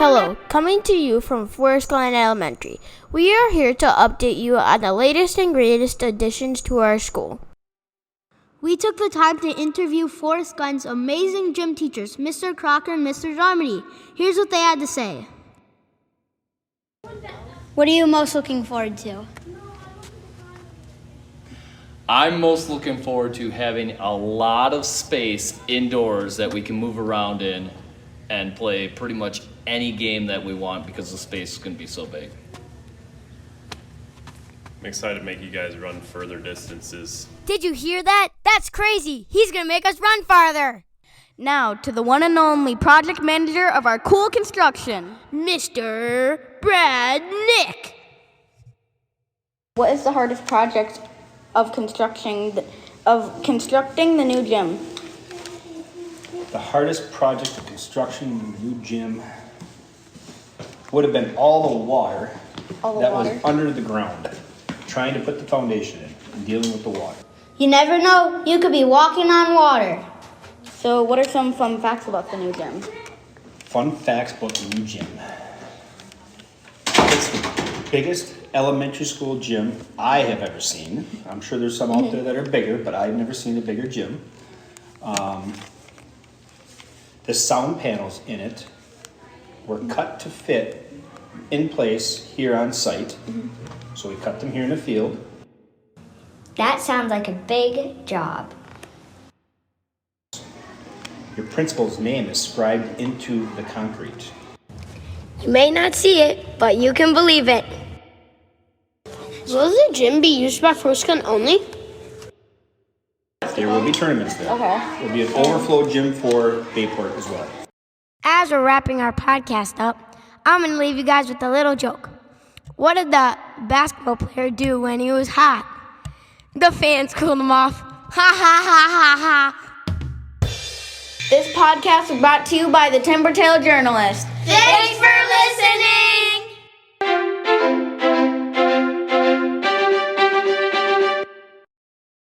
Hello, coming to you from Forest Glen Elementary. We are here to update you on the latest and greatest additions to our school. We took the time to interview Forest Glen's amazing gym teachers, Mr. Crocker and Mr. Darmody. Here's what they had to say. What are you most looking forward to? I'm most looking forward to having a lot of space indoors that we can move around in and play pretty much any game that we want because the space is going to be so big. I'm excited to make you guys run further distances. Did you hear that? That's crazy. He's going to make us run farther. Now to the one and only project manager of our cool construction, Mr. Brad Nick. What is the hardest project of constructing the new gym? The hardest project of construction in the new gym would have been all the water was under the ground, trying to put the foundation in and dealing with the water. You never know, you could be walking on water. So what are some fun facts about the new gym? Fun facts about the new gym. It's the biggest elementary school gym I have ever seen. I'm sure there's some out there that are bigger, but I've never seen a bigger gym. The sound panels in it were cut to fit in place here on site. So we cut them here in the field. That sounds like a big job. Your principal's name is scribed into the concrete. You may not see it, but you can believe it. Will the gym be used by Forest Glen only? There will be tournaments there. Okay. There will be an overflow gym for Bayport as well. As we're wrapping our podcast up, I'm going to leave you guys with a little joke. What did the basketball player do when he was hot? The fans cooled him off. Ha ha ha ha ha. This podcast was brought to you by the Timber Tail Journalist. Thanks for listening.